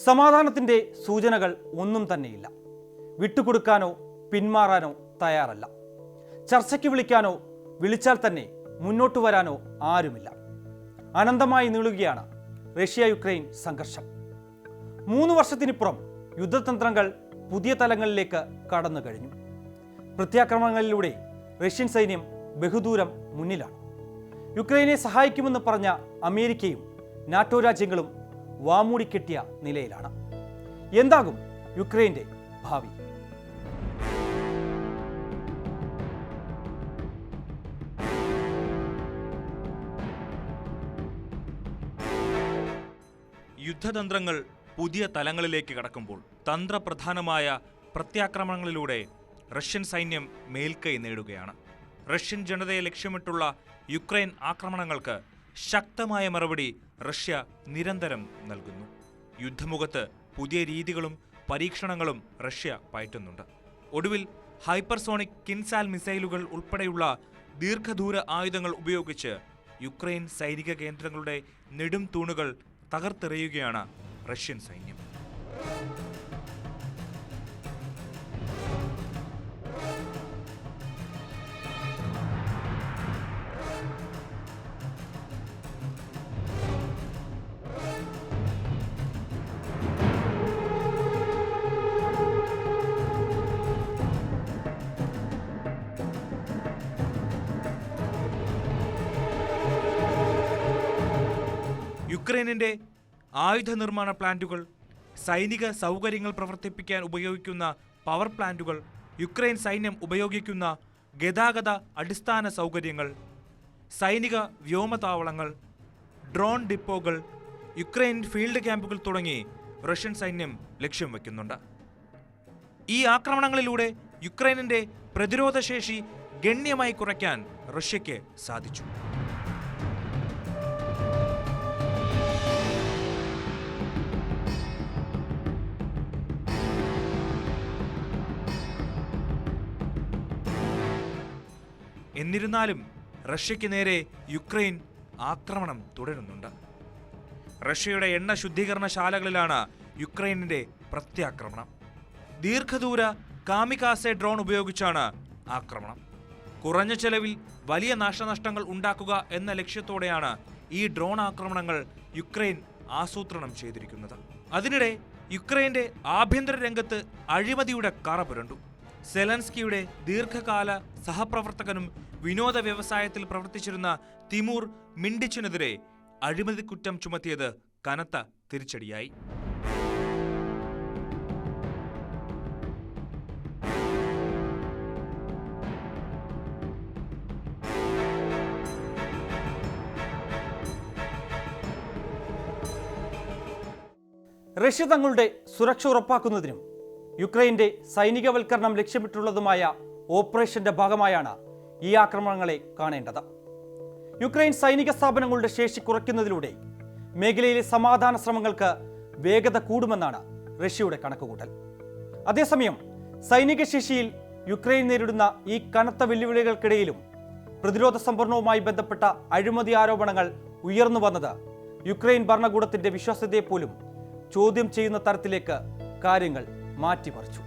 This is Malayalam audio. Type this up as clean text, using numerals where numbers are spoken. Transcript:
സമാധാനത്തിൻ്റെ സൂചനകൾ ഒന്നും തന്നെയില്ല. വിട്ടുകൊടുക്കാനോ പിന്മാറാനോ തയ്യാറല്ല. ചർച്ചയ്ക്ക് വിളിക്കാനോ വിളിച്ചാൽ തന്നെ മുന്നോട്ട് വരാനോ ആരുമില്ല. അനന്തമായി നീളുകയാണ് റഷ്യ യുക്രൈൻ സംഘർഷം. 3 വർഷത്തിനിപ്പുറം യുദ്ധതന്ത്രങ്ങൾ പുതിയ തലങ്ങളിലേക്ക് കടന്നു കഴിഞ്ഞു. പ്രത്യാക്രമണങ്ങളിലൂടെ റഷ്യൻ സൈന്യം ബഹുദൂരം മുന്നിലാണ്. യുക്രൈനെ സഹായിക്കുമെന്ന് പറഞ്ഞ അമേരിക്കയും നാറ്റോ രാജ്യങ്ങളും വാമൂടിക്കെട്ടിയ നിലയിലാണ്. എന്താകും യുക്രൈൻ്റെ ഭാവി? യുദ്ധതന്ത്രങ്ങൾ പുതിയ തലങ്ങളിലേക്ക് കടക്കുമ്പോൾ തന്ത്രപ്രധാനമായ പ്രത്യാക്രമണങ്ങളിലൂടെ റഷ്യൻ സൈന്യം മേൽക്കൈ നേടുകയാണ്. റഷ്യൻ ജനതയെ ലക്ഷ്യമിട്ടുള്ള യുക്രൈൻ ആക്രമണങ്ങൾക്ക് ശക്തമായ മറുപടി റഷ്യ നിരന്തരം നൽകുന്നു. യുദ്ധമുഖത്ത് പുതിയ രീതികളും പരീക്ഷണങ്ങളും റഷ്യ പയറ്റുന്നുണ്ട്. ഒടുവിൽ ഹൈപ്പർസോണിക് കിൻസാൽ മിസൈലുകൾ ഉൾപ്പെടെയുള്ള ദീർഘദൂര ആയുധങ്ങൾ ഉപയോഗിച്ച് യുക്രൈൻ സൈനിക കേന്ദ്രങ്ങളുടെ നെടും തൂണുകൾ തകർത്തെറിയുകയാണ് റഷ്യൻ സൈന്യം. യുക്രൈനിന്റെ ആയുധ നിർമ്മാണ പ്ലാന്റുകൾ, സൈനിക സൗകര്യങ്ങൾ പ്രവർത്തിപ്പിക്കാൻ ഉപയോഗിക്കുന്ന പവർ പ്ലാന്റുകൾ, യുക്രൈൻ സൈന്യം ഉപയോഗിക്കുന്ന ഗതാഗത അടിസ്ഥാന സൗകര്യങ്ങൾ, സൈനിക വ്യോമതാവളങ്ങൾ, ഡ്രോൺ ഡിപ്പോകൾ, യുക്രൈൻ ഫീൽഡ് ക്യാമ്പുകൾ തുടങ്ങി റഷ്യൻ സൈന്യം ലക്ഷ്യം വയ്ക്കുന്നുണ്ട്. ഈ ആക്രമണങ്ങളിലൂടെ യുക്രൈനിന്റെ പ്രതിരോധശേഷി ഗണ്യമായി കുറയ്ക്കാൻ റഷ്യയ്ക്ക് സാധിച്ചു. എന്നിരുന്നാലും റഷ്യയ്ക്ക് നേരെ യുക്രൈൻ ആക്രമണം തുടരുന്നുണ്ട്. റഷ്യയുടെ എണ്ണ ശുദ്ധീകരണശാലകളിലാണ് യുക്രൈനിന്റെ പ്രത്യാക്രമണം. ദീർഘദൂര കാമികാസെ ഡ്രോൺ ഉപയോഗിച്ചാണ് ആക്രമണം. കുറഞ്ഞ ചെലവിൽ വലിയ നാശനഷ്ടങ്ങൾ ഉണ്ടാക്കുക എന്ന ലക്ഷ്യത്തോടെയാണ് ഈ ഡ്രോൺ ആക്രമണങ്ങൾ യുക്രൈൻ ആസൂത്രണം ചെയ്തിരിക്കുന്നത്. അതിനിടെ യുക്രൈന്റെ ആഭ്യന്തര രംഗത്ത് അഴിമതിയുടെ കറ പുരണ്ടു. സെലൻസ്കിയുടെ ദീർഘകാല സഹപ്രവർത്തകനും വിനോദ വ്യവസായത്തിൽ പ്രവർത്തിച്ചിരുന്ന തിമൂർ മിൻഡിച്ചിനെതിരെ അഴിമതി കുറ്റം ചുമത്തിയത് കനത്ത തിരിച്ചടിയായി. റഷ്യ തങ്ങളുടെ സുരക്ഷ ഉറപ്പാക്കുന്നതിനും യുക്രൈന്റെ സൈനികവൽക്കരണം ലക്ഷ്യമിട്ടുള്ളതുമായ ഓപ്പറേഷന്റെ ഭാഗമായാണ് ഈ ആക്രമണങ്ങളെ കാണേണ്ടത്. യുക്രൈൻ സൈനിക സ്ഥാപനങ്ങളുടെ ശേഷി കുറയ്ക്കുന്നതിലൂടെ മേഖലയിലെ സമാധാന ശ്രമങ്ങൾക്ക് വേഗത കൂടുമെന്നാണ് റഷ്യയുടെ കണക്കുകൂട്ടൽ. അതേസമയം സൈനിക ശേഷിയിൽ യുക്രൈൻ നേരിടുന്ന ഈ കനത്ത വെല്ലുവിളികൾക്കിടയിലും പ്രതിരോധ സംഭരണവുമായി ബന്ധപ്പെട്ട അഴിമതി ആരോപണങ്ങൾ ഉയർന്നു വന്നത് യുക്രൈൻ ഭരണകൂടത്തിന്റെ വിശ്വാസ്യതയെ പോലും ചോദ്യം ചെയ്യുന്ന തരത്തിലേക്ക് കാര്യങ്ങൾ മാറ്റിമറിച്ചു.